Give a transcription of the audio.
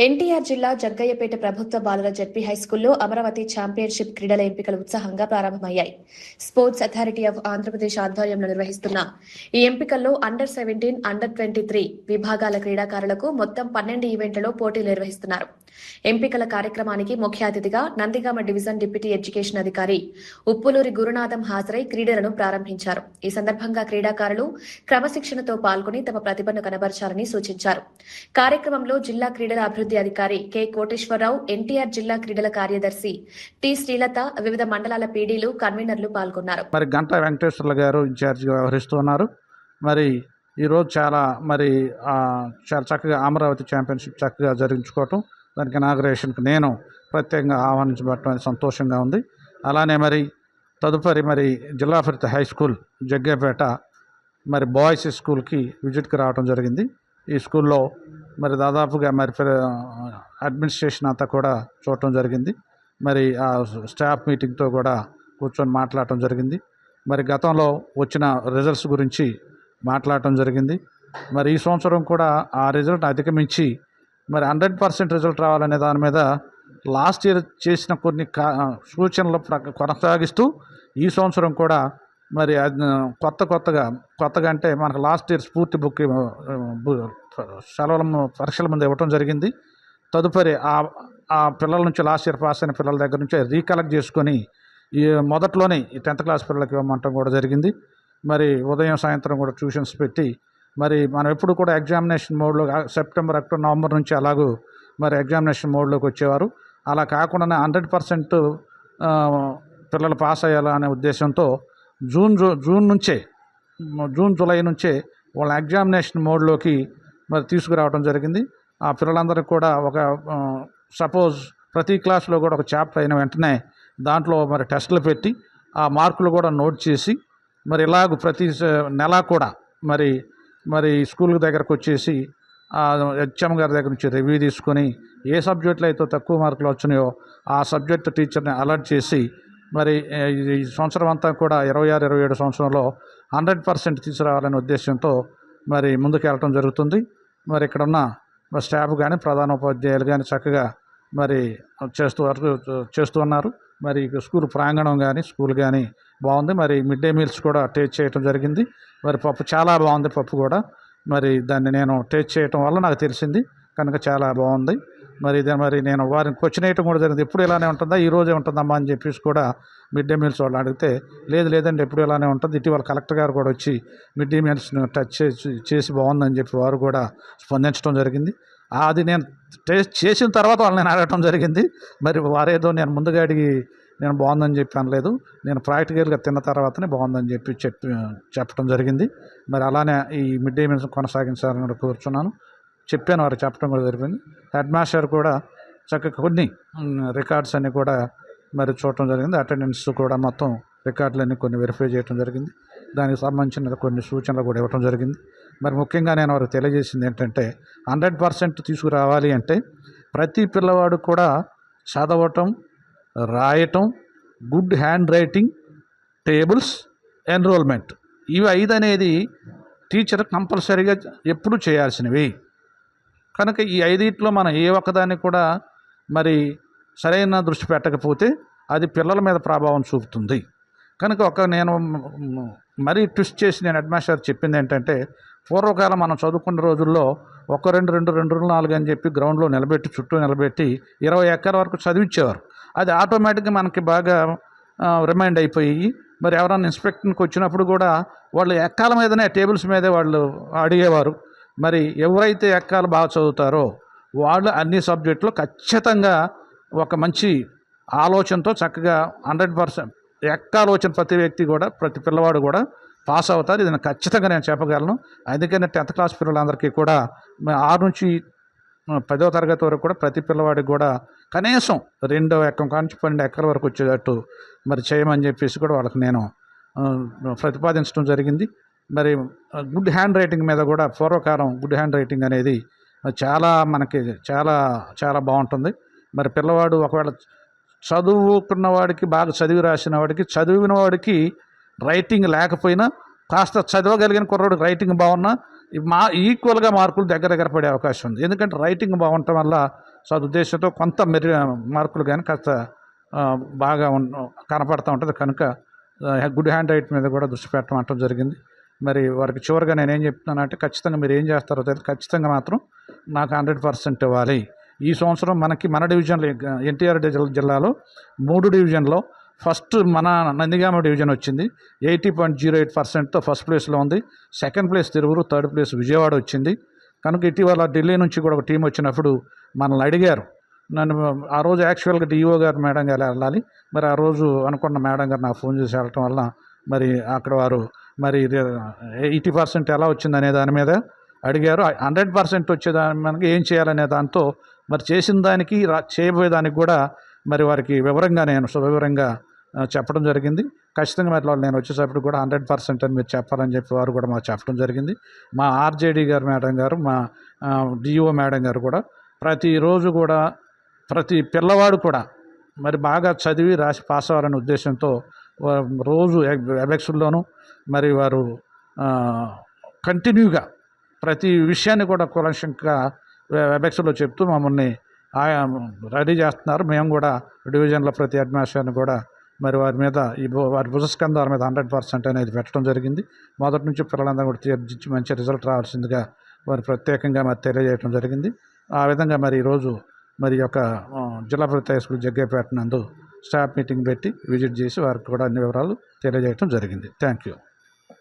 ఎన్టీఆర్ జిల్లా జగ్గయ్యపేట ప్రభుత్వ బాలుర జడ్పీ హైస్కూల్లో అమరావతి ఛాంపియన్షిప్ క్రీడల ఎంపికలు ఉత్సాహంగా ప్రారంభమయ్యాయి. స్పోర్ట్స్ అథారిటీ ఆఫ్ ఆంధ్రప్రదేశ్ ఆధ్వర్యంలో నిర్వహిస్తున్న ఈ ఎంపికల్లో అండర్ 17, అండర్ 23 విభాగాల క్రీడాకారులకు మొత్తం 12 ఈవెంట్లలో పోటీలు నిర్వహిస్తున్నారు. ఎంపికల కార్యక్రమానికి ముఖ్య అతిథిగా నందిగామ డివిజన్ డిప్యూటీ ఎడ్యుకేషన్ అధికారి ఉప్పులూరి గురునాథం హాజరై క్రీడలను ప్రారంభించారు. ఈ సందర్భంగా క్రీడాకారులు క్రమశిక్షణతో పాల్గొని తమ ప్రతిభను కనబర్చాలని సూచించారు. కార్యక్రమంలో జిల్లా క్రీడల అభివృద్ధి అధికారి కె కోటేశ్వరరావు, ఎన్టీఆర్ జిల్లా క్రీడల కార్యదర్శి టి శ్రీలత, వివిధ మండలాల పీడీలు, కన్వీనర్లు పాల్గొన్నారు. మరి గంటా వెంకటేశ్వర్ల గారు ఇన్ఛార్జిగా వ్యవహరిస్తున్నారు. మరి ఈరోజు చాలా చక్కగా అమరావతి ఛాంపియన్షిప్ చక్కగా జరిగించుకోవటం, దానికి ఇనాగరేషన్కి నేను ప్రత్యేకంగా ఆహ్వానించబడటం అనేది సంతోషంగా ఉంది. అలానే మరి తదుపరి జిల్లా పరిషత్ హై స్కూల్ జగ్గయ్యపేట బాయ్స్ స్కూల్కి విజిట్కి రావడం జరిగింది. ఈ స్కూల్లో దాదాపుగా అడ్మినిస్ట్రేషన్ అంతా కూడా చూడటం జరిగింది. ఆ స్టాఫ్ మీటింగ్తో కూడా కూర్చొని మాట్లాడటం జరిగింది. గతంలో వచ్చిన రిజల్ట్స్ గురించి మాట్లాడటం జరిగింది. ఈ సంవత్సరం కూడా ఆ రిజల్ట్ అధిగమించి 100% రిజల్ట్ రావాలనే దాని మీద లాస్ట్ ఇయర్ చేసిన కొన్ని సూచనలు కొనసాగిస్తూ ఈ సంవత్సరం కూడా కొత్తగా అంటే మనకు లాస్ట్ ఇయర్ స్ఫూర్తి బుక్ పరీక్షల ముందు ఇవ్వటం జరిగింది. తదుపరి ఆ పిల్లల నుంచి లాస్ట్ ఇయర్ పాస్ అయిన పిల్లల దగ్గర నుంచి రీకలెక్ట్ చేసుకొని ఈ మొదట్లోనే ఈ 10th క్లాస్ పిల్లలకి ఇవ్వమంటం కూడా జరిగింది. ఉదయం సాయంత్రం కూడా ట్యూషన్స్ పెట్టి మనం ఎప్పుడు కూడా ఎగ్జామినేషన్ మోడ్లో సెప్టెంబర్, అక్టోబర్, నవంబర్ నుంచి అలాగూ ఎగ్జామినేషన్ మోడ్లోకి వచ్చేవారు. అలా కాకుండా 100% పిల్లలు పాస్ అయ్యాలా అనే ఉద్దేశంతో జూన్ జూలై నుంచే వాళ్ళ ఎగ్జామినేషన్ మోడ్లోకి తీసుకురావడం జరిగింది. ఆ పిల్లలందరికీ కూడా సపోజ్ ప్రతి క్లాస్లో కూడా ఒక చాప్టర్ అయిన వెంటనే దాంట్లో టెస్టులు పెట్టి ఆ మార్కులు కూడా నోట్ చేసి ఇలాగ ప్రతి నెల కూడా స్కూల్ దగ్గరకు వచ్చేసి హెచ్ఎం గారి దగ్గర నుంచి రివ్యూ తీసుకొని ఏ సబ్జెక్టులు అయితే తక్కువ మార్కులు వచ్చినాయో ఆ సబ్జెక్టు టీచర్ని అలర్ట్ చేసి ఈ సంవత్సరం అంతా కూడా 26-27 సంవత్సరంలో 100% తీసుకురావాలనే ఉద్దేశంతో ముందుకు వెళ్ళటం జరుగుతుంది. ఇక్కడ ఉన్న స్టాఫ్ కానీ ప్రధానోపాధ్యాయులు కానీ చక్కగా చేస్తూ ఉన్నారు. స్కూల్ ప్రాంగణం కానీ స్కూల్ కానీ బాగుంది. మిడ్ డే మీల్స్ కూడా టేస్ట్ చేయటం జరిగింది. పప్పు చాలా బాగుంది. పప్పు కూడా దాన్ని నేను టేస్ట్ చేయటం వల్ల నాకు తెలిసింది కనుక చాలా బాగుంది. నేను వారిని క్వశ్చన్ వేయటం కూడా జరిగింది. ఎప్పుడు ఇలానే ఉంటుందా, ఈ రోజే ఉంటుందమ్మా అని చెప్పేసి కూడా మిడ్ డే మీల్స్ వాళ్ళు అడిగితే లేదండి ఎప్పుడు ఇలానే ఉంటుంది. ఇటీవల కలెక్టర్ గారు కూడా వచ్చి మిడ్ డే మీల్స్ను టచ్ చేసి బాగుందని చెప్పి వారు కూడా స్పందించడం జరిగింది. అది నేను టేస్ట్ చేసిన తర్వాత వాళ్ళు నేను అడగటం జరిగింది. వారేదో నేను ముందుగా అడిగి నేను బాగుందని చెప్పి అనలేదు. నేను ప్రాక్టికల్గా తిన్న తర్వాతనే బాగుందని చెప్పడం జరిగింది. అలానే ఈ మిడ్ డే మీల్స్ కొనసాగించాలని కూడా కోరుచున్నాను. చెప్పాను, వారు చెప్పడం కూడా జరిగింది. హెడ్ మాస్టర్ కూడా చక్కగా కొన్ని రికార్డ్స్ అన్నీ కూడా చూడటం జరిగింది. అటెండెన్స్ కూడా మొత్తం రికార్డులన్నీ కొన్ని వెరిఫై చేయడం జరిగింది. దానికి సంబంధించిన కొన్ని సూచనలు కూడా ఇవ్వడం జరిగింది. ముఖ్యంగా నేను వారికి తెలియజేసింది ఏంటంటే 100% తీసుకురావాలి అంటే ప్రతి పిల్లవాడు కూడా చదవటం, రాయటం, good handwriting, tables, enrolment ఇవి 5 అనేది టీచర్ కంపల్సరీగా ఎప్పుడూ చేయాల్సినవి. కనుక ఈ 5 మనం ఏ ఒక్కదాన్ని కూడా సరైన దృష్టి పెట్టకపోతే అది పిల్లల మీద ప్రభావం చూపుతుంది. కనుక నేను ట్విస్ట్ చేసి నేను హెడ్ మాస్టర్ చెప్పింది ఏంటంటే పూర్వకాలం మనం చదువుకున్న రోజుల్లో 1, 2, 4 అని చెప్పి గ్రౌండ్లో చుట్టూ నిలబెట్టి 20 ఎకరాల వరకు చదివించేవారు. అది ఆటోమేటిక్గా మనకి బాగా రిమైండ్ అయిపోయి ఎవరైనా ఇన్స్పెక్టర్కి వచ్చినప్పుడు కూడా వాళ్ళు ఎక్కాల మీదనే టేబుల్స్ మీదే వాళ్ళు అడిగేవారు. ఎవరైతే ఎక్కాలు బాగా చదువుతారో వాళ్ళు అన్ని సబ్జెక్టులో ఖచ్చితంగా ఒక మంచి ఆలోచనతో చక్కగా 100% ఎక్కాలోచన ప్రతి వ్యక్తి కూడా ప్రతి పిల్లవాడు కూడా పాస్ అవుతారు. ఇది ఖచ్చితంగా నేను చెప్పగలను. అందుకని 10th క్లాస్ పిల్లలందరికీ కూడా 6 నుంచి 10వ తరగతి వరకు కూడా ప్రతి పిల్లవాడికి కూడా కనీసం 2వ ఎక్కం నుంచి 12 ఎక్కల వరకు వచ్చేటట్టు చేయమని చెప్పేసి కూడా వాళ్ళకి నేను ప్రతిపాదించడం జరిగింది. గుడ్ హ్యాండ్ రైటింగ్ మీద కూడా పూర్వకాలం గుడ్ హ్యాండ్ రైటింగ్ అనేది మనకి చాలా బాగుంటుంది. పిల్లవాడు ఒకవేళ చదువుకున్న వాడికి బాగా చదివి రాసిన వాడికి చదివిన వాడికి రైటింగ్ లేకపోయినా కాస్త చదవగలిగిన కుర్రోడికి రైటింగ్ బాగున్నా మా ఈక్వల్గా మార్కులు దగ్గర దగ్గర పడే అవకాశం ఉంది. ఎందుకంటే రైటింగ్ బాగుండటం వల్ల సదుద్దేశంతో కొంత మార్కులు కానీ కాస్త బాగా కనపడుతూ ఉంటుంది. కనుక గుడ్ హ్యాండ్ రైట్ మీద కూడా దృష్టి పెట్టడం జరిగింది. మరి వారికి చివరిగా నేనేం చెప్తున్నానంటే, ఖచ్చితంగా మీరు ఏం చేస్తారో తెలియదు, ఖచ్చితంగా మాత్రం నాకు 100% ఇవ్వాలి. ఈ సంవత్సరం మన డివిజన్లో ఎన్టీఆర్ జిల్లాలో 3 డివిజన్లో ఫస్ట్ మన నందిగామ డివిజన్ వచ్చింది. 80.08%తో ఫస్ట్ ప్లేస్లో ఉంది. Second place Tiruvuru, third place Vijayawada వచ్చింది. కనుక ఇటీవల ఢిల్లీ నుంచి కూడా ఒక టీం వచ్చినప్పుడు మనల్ని అడిగారు. నన్ను ఆ రోజు యాక్చువల్గా డిఓ గారు మేడం గారు వెళ్ళాలి. మరి ఆ రోజు అనుకున్న మేడం గారు నాకు ఫోన్ చేసి వెళ్ళటం వల్ల మరి అక్కడ వారు మరి 80% ఎలా వచ్చిందనే దాని మీద అడిగారు. 100% వచ్చేదాని మనకి ఏం చేయాలనే దాంతో మరి చేసిన దానికి చేయబోయేదానికి కూడా మరి వారికి నేను సువివరంగా చెప్పడం జరిగింది. ఖచ్చితంగా మరి నేను వచ్చేటప్పుడు కూడా 100% అని మీరు చెప్పాలని చెప్పి వారు కూడా మాకు చెప్పడం జరిగింది. మా ఆర్జేడీ గారు మేడం గారు, మా డిఓ మేడం గారు కూడా ప్రతిరోజు కూడా ప్రతి పిల్లవాడు కూడా మరి బాగా చదివి రాసి పాస్ అవ్వాలనే ఉద్దేశంతో రోజు ఎబెక్స్లోనూ మరి వారు కంటిన్యూగా ప్రతి విషయాన్ని కూడా కూలంకషంగా వెబెక్స్లో చెప్తూ మమ్మల్ని రెడీ చేస్తున్నారు. మేము కూడా డివిజన్లో ప్రతి హెడ్ మాస్టర్ని కూడా మరి వారి మీద వారి భుజస్కంధాల మీద 100% అనేది పెట్టడం జరిగింది. మొదటి నుంచి పిల్లలందరూ కూడా తీర్చి మంచి రిజల్ట్ రావాల్సిందిగా వారు ప్రత్యేకంగా మరి తెలియజేయడం జరిగింది. ఆ విధంగా మరి ఈరోజు మరి యొక్క జిల్లా ప్రభుత్వ హై స్కూల్ జగ్గయ్యపేట నందు స్టాఫ్ మీటింగ్ పెట్టి విజిట్ చేసి వారికి కూడా అన్ని వివరాలు తెలియజేయడం జరిగింది. Thank you.